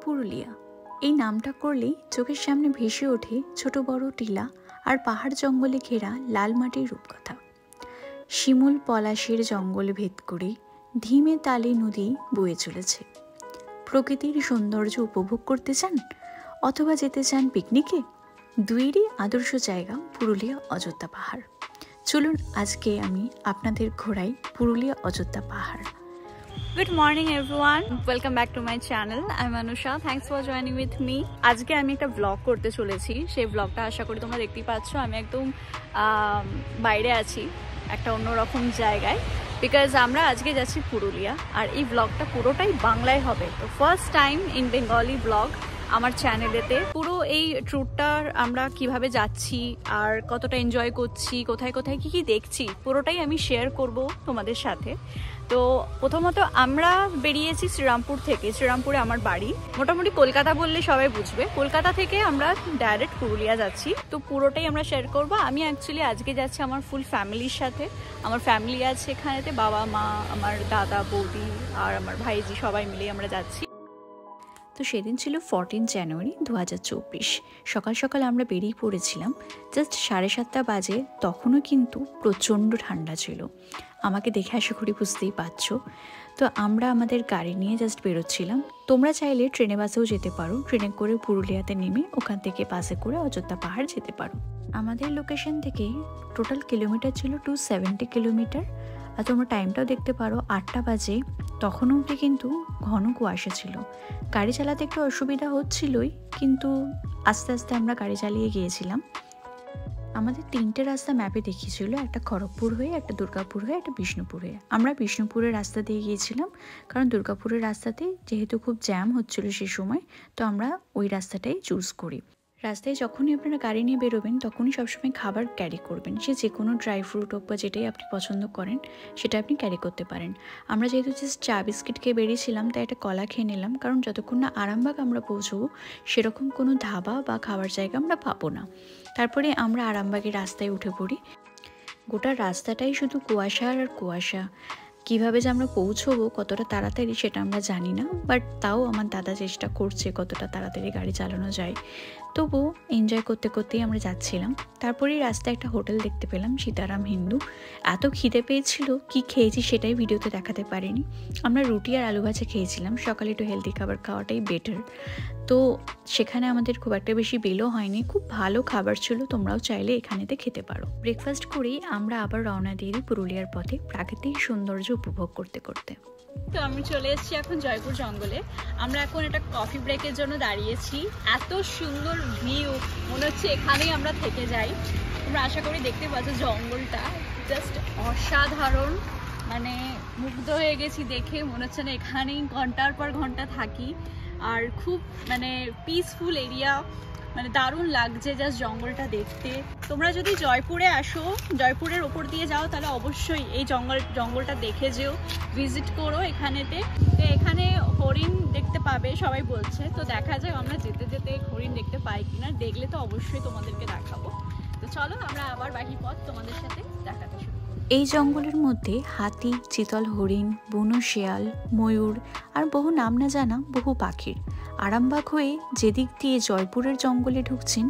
পুরুলিয়া এই নামটা করলেই চোখের সামনে ভেসে ওঠে ছোট বড় টিলা আর পাহাড় জঙ্গলে ঘেরা লাল মাটির রূপকথা। শিমুল পলাশের জঙ্গল ভেদ করে ধিমে তালে নদী বয়ে চলেছে। প্রকৃতির সৌন্দর্য উপভোগ করতে চান অথবা যেতে চান পিকনিকে, দুইয়েরই আদর্শ জায়গা পুরুলিয়া অযোধ্যা পাহাড়। চলুন আজকে আমি আপনাদের ঘোরাই পুরুলিয়া অযোধ্যা পাহাড়। Good morning everyone, welcome back to my channel. I'm Anusha, thanks for joining with me. আজকে আমি একটা ব্লগ করতে চলেছি, সেই ব্লগটা আশা করি তোমরা দেখতেই পাচ্ছ। আমি একদম বাইরে আছি, একটা অন্যরকম জায়গায়, বিকজ আমরা আজকে যাচ্ছি পুরুলিয়া। আর এই ব্লগটা পুরোটাই বাংলায় হবে, তো first time in Bengali blog আমার চ্যানেলেতে। পুরো এই ট্যুরটার আমরা কিভাবে যাচ্ছি আর কতটা এনজয় করছি, কোথায় কোথায় কি কি দেখছি, পুরোটাই আমি শেয়ার করব তোমাদের সাথে। তো প্রথমত আমরা বেরিয়েছি শ্রীরামপুর থেকে। শ্রীরামপুরে আমার বাড়ি, মোটামুটি কলকাতা বললে সবাই বুঝবে। কলকাতা থেকে আমরা ডাইরেক্ট পুরুলিয়া যাচ্ছি, তো পুরোটাই আমরা শেয়ার করব। আমি অ্যাকচুয়ালি আজকে যাচ্ছি আমার ফুল ফ্যামিলির সাথে। আমার ফ্যামিলি আছে এখানেতে, বাবা মা, আমার দাদা বৌদি আর আমার ভাইজি, সবাই মিলে আমরা যাচ্ছি। তো সেদিন ছিল 14 জানুয়ারি 2024। সকাল সকাল আমরা বেরিয়ে পড়েছিলাম, জাস্ট 7:30 বাজে। তখনও কিন্তু প্রচণ্ড ঠান্ডা ছিল, আমাকে দেখে আশা করি বুঝতেই পারছো। তো আমরা আমাদের গাড়ি নিয়ে জাস্ট বেরোচ্ছিলাম। তোমরা চাইলে ট্রেনে বাসেও যেতে পারো, ট্রেনে করে পুরুলিয়াতে নেমে ওখান থেকে বাসে করে অযোধ্যা পাহাড় যেতে পারো। আমাদের লোকেশন থেকে টোটাল কিলোমিটার ছিল 270 কিলোমিটার। আর তোমরা টাইমটাও দেখতে পারো 8টা বাজে। তখন অবধি কিন্তু ঘন কুয়াশা ছিল, গাড়ি চালাতে একটু অসুবিধা হচ্ছিলই, কিন্তু আস্তে আস্তে আমরা গাড়ি চালিয়ে গিয়েছিলাম। আমাদের 3টে রাস্তা ম্যাপে দেখিয়েছিল, একটা খড়গপুর হয়ে, একটা দুর্গাপুর হয়ে, একটা বিষ্ণুপুর হয়ে। আমরা বিষ্ণুপুরের রাস্তা দিয়ে গিয়েছিলাম, কারণ দুর্গাপুরের রাস্তাতে যেহেতু খুব জ্যাম হচ্ছিল সে সময়, তো আমরা ওই রাস্তাটাই চুজ করি। রাস্তায় যখনই আপনারা গাড়ি নিয়ে বেরোবেন তখনই সবসময় খাবার ক্যারি করবেন, সে যে কোনো ড্রাই ফ্রুট হোক বা যেটাই আপনি পছন্দ করেন সেটা আপনি ক্যারি করতে পারেন। আমরা যেহেতু জাস্ট চা বিস্কিট খেয়ে বেরিয়েছিলাম, তাই একটা কলা খেয়ে নিলাম, কারণ যতক্ষণ না আরামবাগ আমরা পৌঁছবো সেরকম কোনো ধাবা বা খাবার জায়গা আমরা পাবো না। তারপরে আমরা আরামবাগের রাস্তায় উঠে পড়ি। গোটা রাস্তাটাই শুধু কুয়াশা আর কুয়াশা। কীভাবে যে আমরা পৌঁছবো কতটা তাড়াতাড়ি সেটা আমরা জানি না, বাট তাও আমার দাদা চেষ্টা করছে কতটা তাড়াতাড়ি গাড়ি চালানো যায়। তবু এনজয় করতে করতেই আমরা যাচ্ছিলাম। তারপরেই রাস্তায় একটা হোটেল দেখতে পেলাম, সীতারাম হিন্দু। এত খিদে পেয়েছিল, কি খেয়েছি সেটাই ভিডিওতে দেখাতে পারিনি। আমরা রুটি আর আলু ভাজা খেয়েছিলাম, সকালে একটু হেলদি খাবার খাওয়াটাই বেটার। তো সেখানে আমাদের খুব একটা বেশি বিলও হয়নি, খুব ভালো খাবার ছিল। তোমরাও চাইলে এখানেতে খেতে পারো। ব্রেকফাস্ট করেই আমরা আবার রওনা দিয়ে দিই পুরুলিয়ার পথে, প্রাকৃতিক সৌন্দর্য উপভোগ করতে করতে। তো আমি চলে এসেছি এখন জয়পুর জঙ্গলে। আমরা এখন একটা কফি ব্রেকের জন্য দাঁড়িয়েছি। এত সুন্দর ভিউ, মনে হচ্ছে এখানেই আমরা থেকে যাই। তোমরা আশা করি দেখতে পাচ্ছ জঙ্গলটা জাস্ট অসাধারণ, মানে মুগ্ধ হয়ে গেছি দেখে। মনে হচ্ছে না এখানেই ঘন্টার পর ঘন্টা থাকি। আর খুব মানে পিসফুল এরিয়া, মানে দারুণ লাগছে জাস্ট জঙ্গলটা দেখতে। তোমরা যদি জয়পুরে আসো, জয়পুরের ওপর দিয়ে যাও, তাহলে অবশ্যই এই জঙ্গলটা দেখে যেও, ভিজিট করো এখানেতে। তো এখানে হরিণ দেখতে পাবে সবাই বলছে, তো দেখা যায় আমরা যেতে যেতে হরিণ দেখতে পাই কিনা। দেখলে তো অবশ্যই তোমাদেরকে দেখাবো। তো চলো আমরা আবার বাকি পথ তোমাদের সাথে দেখাতে শুরু। এই জঙ্গলের মধ্যে হাতি, চিতল হরিণ, বুনো শেয়াল, ময়ূর আর বহু নাম না জানা বহু পাখির। আরামবাগ হয়ে যেদিক দিয়ে জয়পুরের জঙ্গলে ঢুকছেন,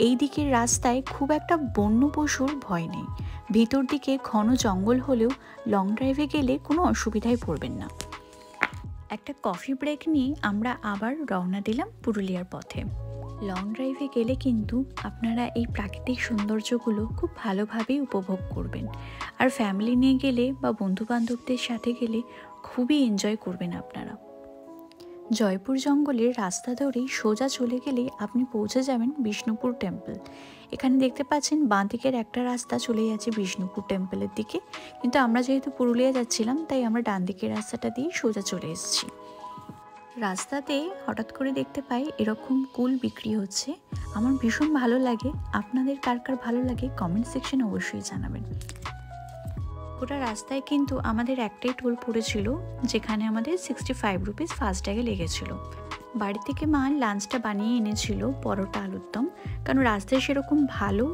এই দিকের রাস্তায় খুব একটা বন্য পশুর ভয় নেই। ভিতর দিকে ঘন জঙ্গল হলেও লং ড্রাইভে গেলে কোনো অসুবিধায় পড়বেন না। একটা কফি ব্রেক নিয়ে আমরা আবার রওনা দিলাম পুরুলিয়ার পথে। লং ড্রাইভে গেলে কিন্তু আপনারা এই প্রাকৃতিক সৌন্দর্যগুলো খুব ভালোভাবেই উপভোগ করবেন। আর ফ্যামিলি নিয়ে গেলে বা বন্ধুবান্ধবদের সাথে গেলে খুবই এনজয় করবেন আপনারা। জয়পুর জঙ্গলের রাস্তা ধরেই সোজা চলে গেলেই আপনি পৌঁছে যাবেন বিষ্ণুপুর টেম্পল। এখানে দেখতে পাচ্ছেন বাঁ দিকের একটা রাস্তা চলে যাচ্ছে বিষ্ণুপুর টেম্পলের দিকে, কিন্তু আমরা যেহেতু পুরুলিয়া যাচ্ছিলাম তাই আমরা ডান দিকের রাস্তাটা দিয়ে সোজা চলে এসেছি। রাস্তাতে হঠাৎ করে দেখতে পাই এরকম কুল বিক্রি হচ্ছে, আমার ভীষণ ভালো লাগে। আপনাদের কার কার ভালো লাগে কমেন্ট সেকশনে অবশ্যই জানাবেন। গোটা রাস্তায় কিন্তু আমাদের একটাই টোল পড়েছিল, যেখানে আমাদের 65 রুপিস ফাস্ট্যাগে লেগেছিল। বাড়ি থেকে মা লাঞ্চটা বানিয়ে এনেছিল, পরোটা আলুর দম, কারণ রাস্তায় সেরকম ভালো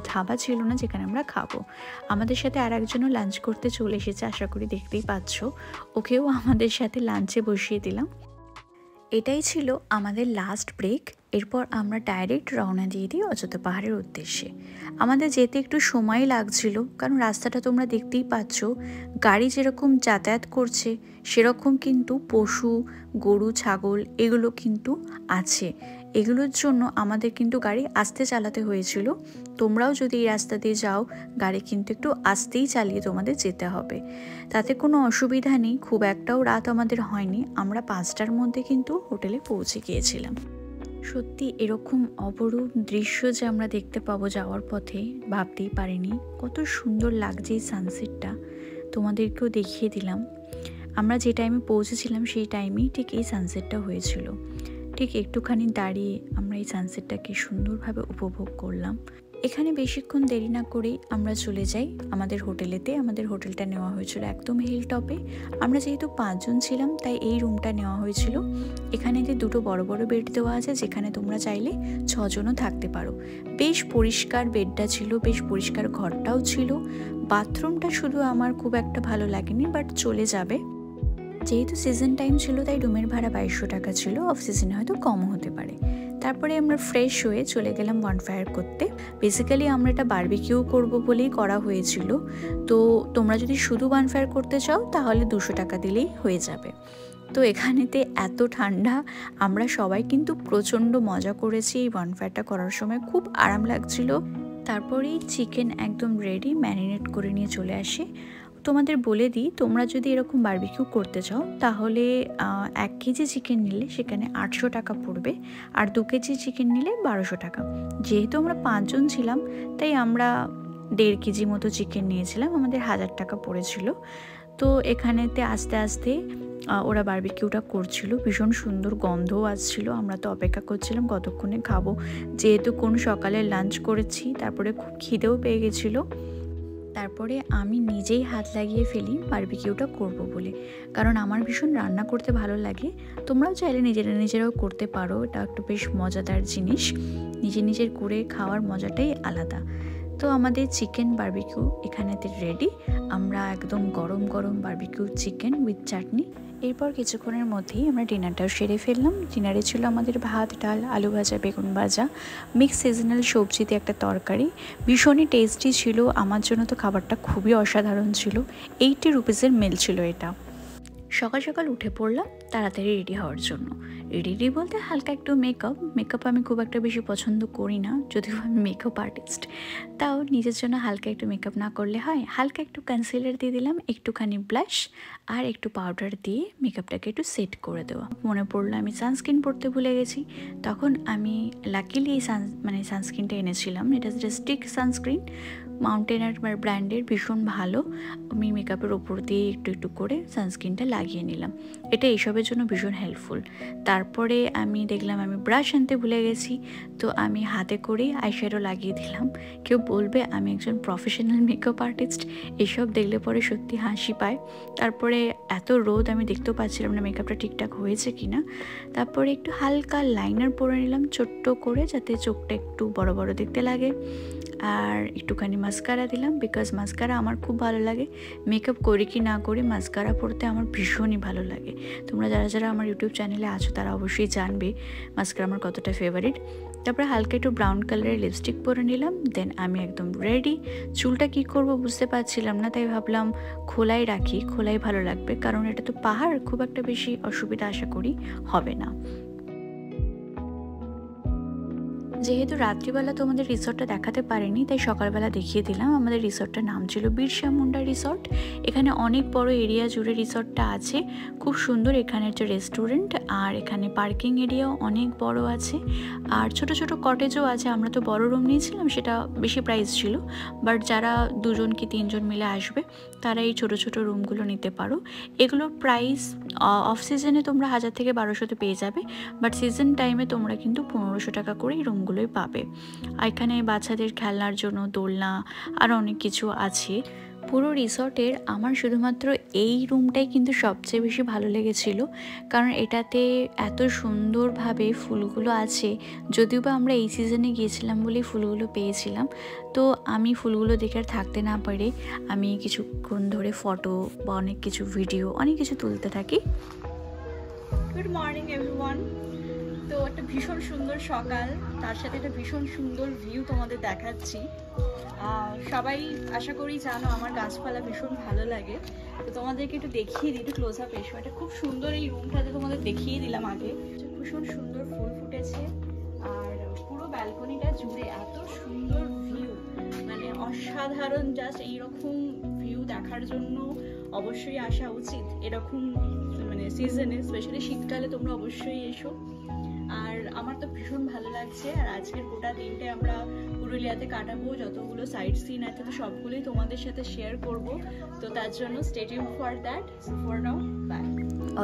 ধাবা ছিল না যেখানে আমরা খাবো। আমাদের সাথে আর একজনও লাঞ্চ করতে চলে এসেছে, আশা করি দেখতেই পাচ্ছ। ওকেও আমাদের সাথে লাঞ্চে বসিয়ে দিলাম। এটাই ছিল আমাদের লাস্ট ব্রেক। এরপর আমরা ডাইরেক্ট রওনা দিয়ে দিই অযোধ্যা পাহাড়ের উদ্দেশ্যে। আমাদের যেতে একটু সময় লাগছিল, কারণ রাস্তাটা তোমরা দেখতেই পাচ্ছ, গাড়ি যেরকম যাতায়াত করছে সেরকম কিন্তু পশু, গরু, ছাগল এগুলো কিন্তু আছে। এগুলোর জন্য আমাদের কিন্তু গাড়ি আস্তে চালাতে হয়েছিল। তোমরাও যদি এই রাস্তা দিয়ে যাও, গাড়ি কিন্তু একটু আস্তেই চালিয়ে তোমাদের যেতে হবে। তাতে কোনো অসুবিধা নেই, খুব একটাও রাত আমাদের হয়নি। আমরা 5টার মধ্যে কিন্তু হোটেলে পৌঁছে গিয়েছিলাম। সত্যি এরকম অপরূপ দৃশ্য যে আমরা দেখতে পাবো যাওয়ার পথে ভাবতেই পারিনি। কত সুন্দর লাগছে এই সানসেটটা, তোমাদেরকেও দেখিয়ে দিলাম। আমরা যে টাইমে পৌঁছেছিলাম সেই টাইমেই ঠিক এই সানসেটটা হয়েছিল। ঠিক একটুখানি দাঁড়িয়ে আমরা এই সানসেটটাকে সুন্দরভাবে উপভোগ করলাম। এখানে বেশিক্ষণ দেরি না করেই আমরা চলে যাই আমাদের হোটেলেতে। আমাদের হোটেলটা নেওয়া হয়েছিল একদম হিল টপে। আমরা যেহেতু 5 জন ছিলাম তাই এই রুমটা নেওয়া হয়েছিল। এখানে যে 2টো বড় বড় বেড দেওয়া আছে, যেখানে তোমরা চাইলে 6 জনও থাকতে পারো। বেশ পরিষ্কার বেডটা ছিল, বেশ পরিষ্কার ঘরটাও ছিল। বাথরুমটা শুধু আমার খুব একটা ভালো লাগেনি, বাট চলে যাবে। যেহেতু সিজন টাইম ছিল তাই রুমের ভাড়া 2200 টাকা ছিল, অফ সিজনে হয়তো কমও হতে পারে। তারপরে আমরা ফ্রেশ হয়ে চলে গেলাম বনফায়ার করতে। বেসিক্যালি আমরা এটা বারবিকিউ করব বলেই করা হয়েছিল। তো তোমরা যদি শুধু বনফায়ার করতে চাও তাহলে 200 টাকা দিলেই হয়ে যাবে। তো এখানেতে এত ঠান্ডা, আমরা সবাই কিন্তু প্রচণ্ড মজা করেছি। এই বনফায়ারটা করার সময় খুব আরাম লাগছিল। তারপরেই চিকেন একদম রেডি, ম্যারিনেট করে নিয়ে চলে আসে। তোমাদের বলে দিই, তোমরা যদি এরকম বারবিকিউ করতে চাও তাহলে 1 কেজি চিকেন নিলে সেখানে 800 টাকা পড়বে, আর 2 কেজি চিকেন নিলে 1200 টাকা। যেহেতু আমরা 5 জন ছিলাম তাই আমরা 1.5 কেজি মতো চিকেন নিয়েছিলাম, আমাদের 1000 টাকা পড়েছিল। তো এখানেতে আস্তে আস্তে ওরা বারবিকিউটা করছিল, ভীষণ সুন্দর গন্ধও আসছিল। আমরা তো অপেক্ষা করছিলাম কতক্ষণে খাবো, যেহেতু কোন সকালে লাঞ্চ করেছি, তারপরে খুব খিদেও পেয়ে গেছিলো। তারপরে আমি নিজেই হাত লাগিয়ে ফেলি বারবিকিউটা করব বলে, কারণ আমার ভীষণ রান্না করতে ভালো লাগে। তোমরাও চাইলে নিজেরাও করতে পারো, এটা একটু বেশ মজাদার জিনিস। নিজের করে খাওয়ার মজাটাই আলাদা। তো আমাদের চিকেন বারবিকিউ এখানেতে রেডি। আমরা একদম গরম গরম বারবিকিউ চিকেন উইথ চাটনি। এরপর কিছুক্ষণের মধ্যেই আমরা ডিনারটাও সেরে ফেললাম। ডিনারে ছিল আমাদের ভাত, ডাল, আলু ভাজা, বেগুন ভাজা, মিক্স সিজনাল সবজিতে একটা তরকারি। ভীষণই টেস্টি ছিল। আমার জন্য তো খাবারটা খুবই অসাধারণ ছিল। 80 রুপিসের মিল ছিল এটা। সকাল সকাল উঠে পড়লাম তাড়াতাড়ি রেডি হওয়ার জন্য। রেডি বলতে হালকা একটু মেকআপ আমি খুব একটা বেশি পছন্দ করি না, যদিও আমি মেকআপ আর্টিস্ট। তাও নিজের জন্য হালকা একটু মেকআপ না করলে হয়। হালকা একটু কনসিলার দিয়ে দিলাম, একটুখানি ব্লাশ আর একটু পাউডার দিয়ে মেকআপটাকে একটু সেট করে দেওয়া। মনে পড়লো আমি সানস্ক্রিন পরতে ভুলে গেছি, তখন আমি লাকিলি এই সানস্ক্রিনটা এনেছিলাম। এটা স্টিক সানস্ক্রিন, মাউন্টেনার ব্র্যান্ডের, ভীষণ ভালো। আমি মেকআপের ওপর দিয়ে একটু একটু করে সানস্ক্রিনটা লাগিয়ে নিলাম। এটা এইসবের জন্য ভীষণ হেল্পফুল। তারপরে আমি দেখলাম আমি ব্রাশ আনতে ভুলে গেছি, তো আমি হাতে করেই আইশ্যাডো লাগিয়ে দিলাম। কেউ বলবে আমি একজন প্রফেশনাল মেকআপ আর্টিস্ট, এসব দেখলে পরে সত্যি হাসি পায়। তারপরে এত রোদ, আমি দেখতেও পাচ্ছিলাম না মেকআপটা ঠিকঠাক হয়েছে কিনা। তারপরে একটু হালকা লাইনার পরে নিলাম ছোট্ট করে, যাতে চোখটা একটু বড় বড় দেখতে লাগে। আর একটুখানি মাস্কারা দিলাম, বিকজ মাস্কারা আমার খুব ভালো লাগে। মেকআপ করি কি না করি, মাস্কারা পরতে আমার ভীষণই ভালো লাগে। তোমরা যারা আমার ইউটিউব চ্যানেলে আছো তারা অবশ্যই জানবে মাস্কারা আমার কতটা ফেভারিট। তারপরে হালকা একটু ব্রাউন কালারের লিপস্টিক পরে নিলাম। দেন আমি একদম রেডি। চুলটা কি করব বুঝতে পারছিলাম না, তাই ভাবলাম খোলাই রাখি, খোলাই ভালো লাগবে, কারণ এটা তো পাহাড়, খুব একটা বেশি অসুবিধা আশা করি হবে না। যেহেতু রাত্রিবেলা তোমাদের রিসর্টটা দেখাতে পারিনি, তাই সকালবেলা দেখিয়ে দিলাম। আমাদের রিসর্টটার নাম ছিল বিরসা মুন্ডা রিসর্ট। এখানে অনেক বড় এরিয়া জুড়ে রিসর্টটা আছে, খুব সুন্দর। এখানে হচ্ছে রেস্টুরেন্ট, আর এখানে পার্কিং এরিয়াও অনেক বড় আছে, আর ছোট ছোট কটেজও আছে। আমরা তো বড় রুম নিয়েছিলাম, সেটা বেশি প্রাইস ছিল, বাট যারা 2 জন কি 3 জন মিলে আসবে তারা এই ছোট ছোট রুমগুলো নিতে পারো। এগুলোর প্রাইস অফ সিজনে তোমরা 1000 থেকে 1200-তে পেয়ে যাবে, বাট সিজন টাইমে তোমরা কিন্তু 1500 টাকা করে এই রুমগুলোই পাবে। এখানে বাচ্চাদের খেলনার জন্য দোলনা আর অনেক কিছু আছে। পুরো রিসর্টের আমার শুধুমাত্র এই রুমটাই কিন্তু সবচেয়ে বেশি ভালো লেগেছিল, কারণ এটাতে এত সুন্দরভাবে ফুলগুলো আছে। যদিও বা আমরা এই সিজনে গিয়েছিলাম বলেই ফুলগুলো পেয়েছিলাম। তো আমি ফুলগুলো দেখে আর থাকতে না পারে আমি কিছুক্ষণ ধরে ফটো বা অনেক কিছু ভিডিও অনেক কিছু তুলতে থাকি। Good morning everyone. তো একটা ভীষণ সুন্দর সকাল, তার সাথে একটা ভীষণ সুন্দর ভিউ তোমাদের দেখাচ্ছি। সবাই আশা করি জানো আমার গাছপালা ভীষণ ভালো লাগে। তো তোমাদেরকে একটু দেখিয়ে দিই, একটু ক্লোজ আপ এসো। এটা খুব সুন্দর, এই রুমটাতে তোমাদের দেখিয়ে দিলাম আগে। ভীষণ সুন্দর ফুল ফুটেছে, আর পুরো ব্যালকনিটা জুড়ে এত সুন্দর ভিউ, মানে অসাধারণ। জাস্ট এইরকম ভিউ দেখার জন্য অবশ্যই আসা উচিত এরকম মানে সিজনে, স্পেশালি শীতকালে তোমরা অবশ্যই এসো। আর আমার তো ভীষণ ভালো লাগছে। আর আজকের গোটা দিনটা আমরা পুরুলিয়াতে কাটাবো, যতগুলো সাইট সিন আছে তো সবগুলোই তোমাদের সাথে শেয়ার করব। তো তার জন্য stay tuned for that. So for now bye.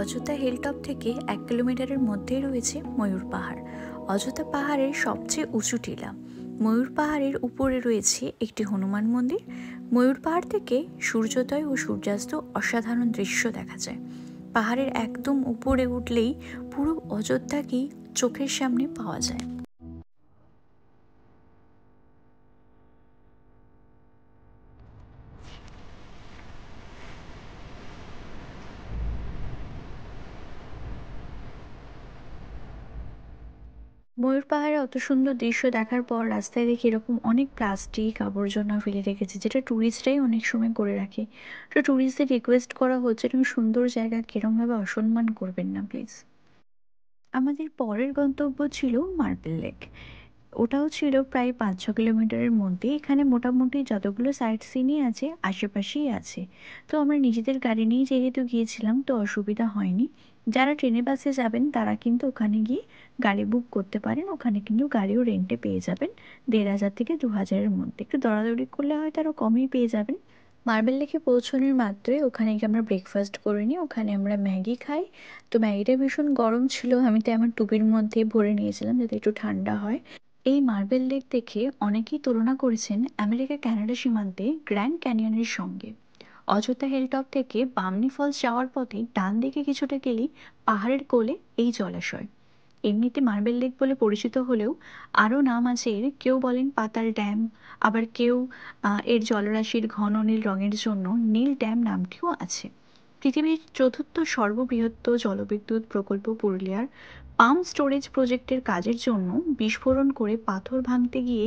Ayodhya hilltop থেকে 1 কিলোমিটারের মধ্যেই রয়েছে ময়ূর পাহাড়। অযোধ্যা পাহাড়ের সবচেয়ে উঁচু টিলা। ময়ূর পাহাড়ের উপরে রয়েছে একটি হনুমান মন্দির। ময়ূর পাহাড় থেকে সূর্যোদয় ও সূর্যাস্ত অসাধারণ দৃশ্য দেখা যায়। পাহাড়ের একদম উপরে উঠলেই পুরো অযোধ্যাকেই চোখের সামনে পাওয়া যায়। ময়ূর পাহাড়ে অত সুন্দর দৃশ্য দেখার পর রাস্তায় দেখি এরকম অনেক প্লাস্টিক আবর্জনা ফেলে রেখেছে, যেটা ট্যুরিস্টরাই অনেক সময় করে রাখে। তো ট্যুরিস্টদের রিকোয়েস্ট করা হচ্ছে এরকম সুন্দর জায়গা কিরমভাবে অসম্মান করবেন না প্লিজ। আমাদের পরের গন্তব্য ছিল মার্বেল লেক। ওটাও ছিল প্রায় 5-6 কিলোমিটারের মধ্যে। এখানে মোটামুটি যতগুলো সাইট সিনই আছে আশেপাশেই আছে। তো আমরা নিজেদের গাড়ি নিয়ে যেহেতু গিয়েছিলাম তো অসুবিধা হয়নি। যারা ট্রেনে বাসে যাবেন তারা কিন্তু ওখানে গিয়ে গাড়ি বুক করতে পারেন। ওখানে কিন্তু গাড়িও রেন্টে পেয়ে যাবেন 1,500 থেকে 2,000-এর মধ্যে। একটু দরাদরি করলে হয়তো আরও কমই পেয়ে যাবেন। মার্বেল লেকে পৌঁছানোর মাত্রই ওখানে গিয়ে আমরা ব্রেকফাস্ট করে নিই। ওখানে আমরা ম্যাগি খাই। তো ম্যাগিটা ভীষণ গরম ছিল, আমি তো আমার টুপির মধ্যে ভরে নিয়েছিলাম যাতে একটু ঠান্ডা হয়। এই মার্বেল লেক দেখে অনেকেই তুলনা করেছেন আমেরিকা কানাডা সীমান্তে গ্র্যান্ড ক্যানিয়নের সঙ্গে। অযোধ্যা হিলটপ থেকে বামনি ফলস যাওয়ার পথে ডান দিকে কিছুটা গেলেই পাহাড়ের কোলে এই জলাশয়। এমনিতে মার্বেল লেক বলে পরিচিত হলেও আরও নাম আছে এর। কেউ বলেন পাতাল ড্যাম, আবার কেউ এর জলরাশির ঘন নীল রঙের জন্য নীল ড্যাম নামটিও আছে। পৃথিবীর চতুর্থ সর্ববৃহৎ জলবিদ্যুৎ প্রকল্প পুরুলিয়ার পাম্প স্টোরেজ প্রজেক্টের কাজের জন্য বিস্ফোরণ করে পাথর ভাঙতে গিয়ে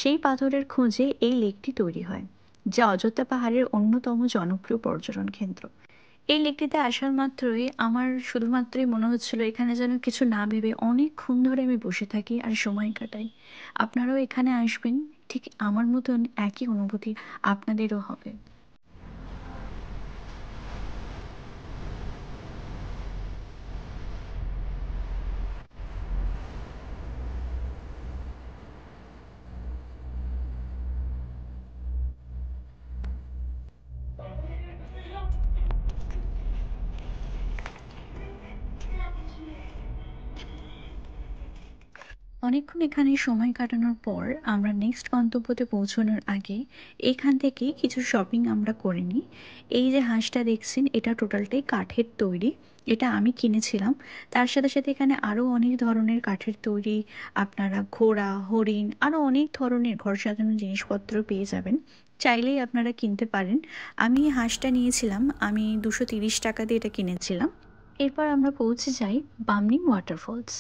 সেই পাথরের খোঁজে এই লেকটি তৈরি হয়, যা অযোধ্যা পাহাড়ের অন্যতম জনপ্রিয় পর্যটন কেন্দ্র। এই লেকটিতে আসার মাত্রই আমার শুধুমাত্রই মনে হচ্ছিল এখানে যেন কিছু না ভেবে অনেকক্ষণ ধরে আমি বসে থাকি আর সময় কাটাই। আপনারাও এখানে আসবেন, ঠিক আমার মতন একই অনুভূতি আপনাদেরও হবে। অনেকক্ষণ এখানে সময় কাটানোর পর আমরা নেক্সট গন্তব্যতে পৌঁছানোর আগে এখান থেকে কিছু শপিং আমরা করে নিই। এই যে হাঁসটা দেখছেন এটা টোটালটাই কাঠের তৈরি, এটা আমি কিনেছিলাম। তার সাথে সাথে এখানে আরও অনেক ধরনের কাঠের তৈরি আপনারা ঘোড়া, হরিণ, আরও অনেক ধরনের ঘর সাজানোর জিনিসপত্র পেয়ে যাবেন। চাইলেই আপনারা কিনতে পারেন। আমি এই হাঁসটা নিয়েছিলাম, আমি 230 টাকা দিয়ে এটা কিনেছিলাম। এরপর আমরা পৌঁছে যাই বামনি ওয়াটারফলস।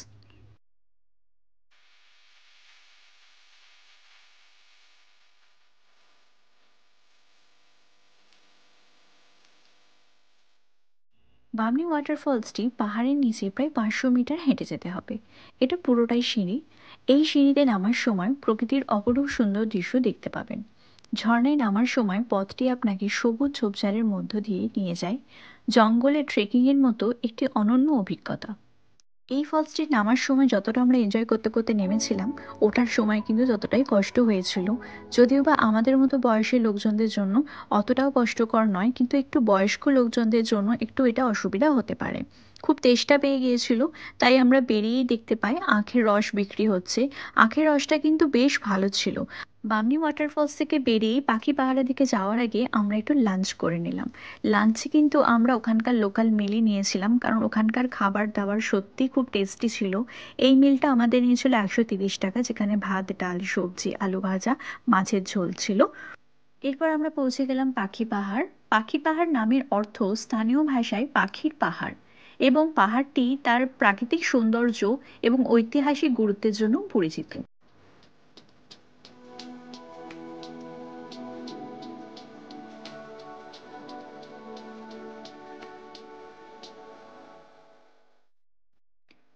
বামনি ওয়াটারফলসটি পাহাড়ের নিচে প্রায় 500 মিটার হেঁটে যেতে হবে। এটা পুরোটাই সিঁড়ি। এই সিঁড়িতে নামার সময় প্রকৃতির অপরূপ সুন্দর দৃশ্য দেখতে পাবেন। ঝর্ণায় নামার সময় পথটি আপনাকে সবুজ ঝোপঝাড়ের মধ্য দিয়ে নিয়ে যায়, জঙ্গলে ট্রেকিংয়ের মতো একটি অনন্য অভিজ্ঞতা। এই ফলসটি নামার সময় যতটা আমরা এনজয় করতে করতে নেমেছিলাম, ওঠার সময় কিন্তু ততটাই কষ্ট হয়েছিল। যদিও বা আমাদের মতো বয়সী লোকজনদের জন্য অতটাও কষ্টকর নয়, কিন্তু একটু বয়স্ক লোকজনদের জন্য একটু এটা অসুবিধা হতে পারে। খুব তেষ্টা পেয়ে গিয়েছিল, তাই আমরা বেরিয়েই দেখতে পাই আখের রস বিক্রি হচ্ছে। আখের রসটা কিন্তু বেশ ভালো ছিল। বামনি ওয়াটারফলস থেকে বেরিয়ে পাখি পাহাড়ের দিকে যাওয়ার আগে আমরা একটু লাঞ্চ করে নিলাম। লাঞ্চে কিন্তু আমরা ওখানকার লোকাল মিলই নিয়েছিলাম, কারণ ওখানকার খাবার দাবার সত্যিই খুব টেস্টি ছিল। এই মিলটা আমাদের নিয়েছিল 130 টাকা, যেখানে ভাত, ডাল, সবজি, আলু ভাজা, মাছের ঝোল ছিল। এরপর আমরা পৌঁছে গেলাম পাখি পাহাড়। পাখি পাহাড় নামের অর্থ স্থানীয় ভাষায় পাখির পাহাড়। এবং পাহাড়টি তার প্রাকৃতিক সৌন্দর্য এবং ঐতিহাসিক গুরুত্বের জন্য পরিচিত।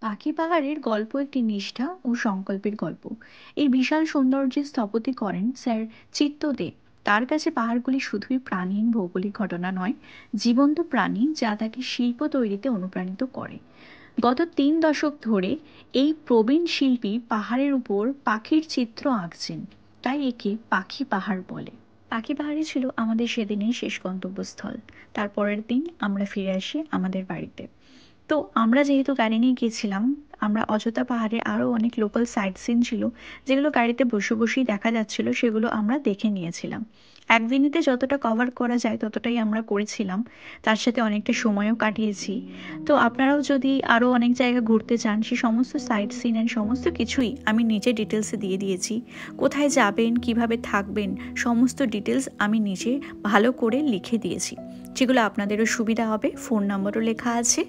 পাখি পাহাড়ের গল্প একটি নিষ্ঠা ও সংকল্পের গল্প। এই বিশাল সৌন্দর্যের স্থপতি করেন স্যার চিত্তদেব। তার কাছে পাহাড়গুলি শুধুই প্রাণীহীন ভৌগোলিক ঘটনা নয়, জীবন্ত প্রাণী যা তাকে শিল্প তৈরিতে অনুপ্রাণিত করে। গত 3 দশক ধরে এই প্রবীণ শিল্পী পাহাড়ের উপর পাখির চিত্র আঁকছেন, তাই একে পাখি পাহাড় বলে। পাখি পাহাড়ই ছিল আমাদের সেদিনের শেষ গন্তব্যস্থল। তার পরের দিন আমরা ফিরে আসি আমাদের বাড়িতে। তো আমরা যেহেতু গাড়ি নিয়ে গেছিলাম, আমরা অযোধ্যা পাহাড়ে আরও অনেক লোকাল সাইট সিন ছিল যেগুলো গাড়িতে বসে বসেই দেখা যাচ্ছিল, সেগুলো আমরা দেখে নিয়েছিলাম। একদিনেতে যতটা কভার করা যায় ততটাই আমরা করেছিলাম, তার সাথে অনেকটা সময়ও কাটিয়েছি। তো আপনারাও যদি আরও অনেক জায়গা ঘুরতে চান, সে সমস্ত সাইট সিন অ্যান্ড সমস্ত কিছুই আমি নিজে ডিটেলসে দিয়ে দিয়েছি। কোথায় যাবেন, কিভাবে থাকবেন, সমস্ত ডিটেলস আমি নিজে ভালো করে লিখে দিয়েছি, যেগুলো আপনাদেরও সুবিধা হবে। ফোন নাম্বারও লেখা আছে।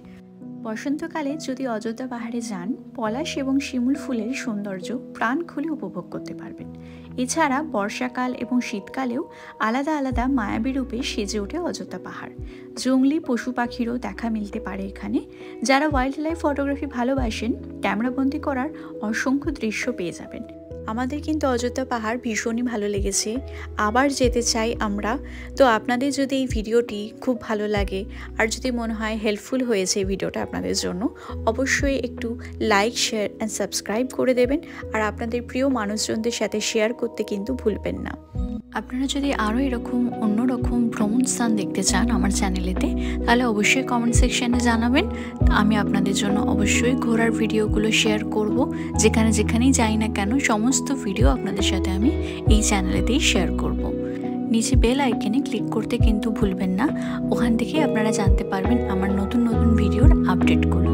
বসন্তকালে যদি অযোধ্যা পাহাড়ে যান, পলাশ এবং শিমুল ফুলের সৌন্দর্য প্রাণ খুলে উপভোগ করতে পারবেন। এছাড়া বর্ষাকাল এবং শীতকালেও আলাদা আলাদা মায়াবী রূপে সেজে ওঠে অযোধ্যা পাহাড়। জংলি পশু পাখিরও দেখা মিলতে পারে এখানে। যারা ওয়াইল্ড লাইফ ফটোগ্রাফি ভালোবাসেন, ক্যামেরাবন্দি করার অসংখ্য দৃশ্য পেয়ে যাবেন। আমাদের কিন্তু অযোধ্যা পাহাড় ভীষণই ভালো লেগেছে, আবার যেতে চাই আমরা। তো আপনাদের যদি এই ভিডিওটি খুব ভালো লাগে আর যদি মনে হয় হেল্পফুল হয়েছে এই ভিডিওটা আপনাদের জন্য, অবশ্যই একটু লাইক, শেয়ার অ্যান্ড সাবস্ক্রাইব করে দেবেন। আর আপনাদের প্রিয় মানুষজনদের সাথে শেয়ার করতে কিন্তু ভুলবেন না। আপনারা যদি আরও এরকম অন্যরকম ভ্রমণ স্থান দেখতে চান আমার চ্যানেলেতে, তাহলে অবশ্যই কমেন্ট সেকশানে জানাবেন। আমি আপনাদের জন্য অবশ্যই ঘোরার ভিডিওগুলো শেয়ার করব। যেখানেই যাই না কেন, সমস্ত ভিডিও আপনাদের সাথে আমি এই চ্যানেলেতেই শেয়ার করব। নিচে বেল আইকনে ক্লিক করতে কিন্তু ভুলবেন না, ওখান থেকে আপনারা জানতে পারবেন আমার নতুন নতুন ভিডিওর আপডেটগুলো।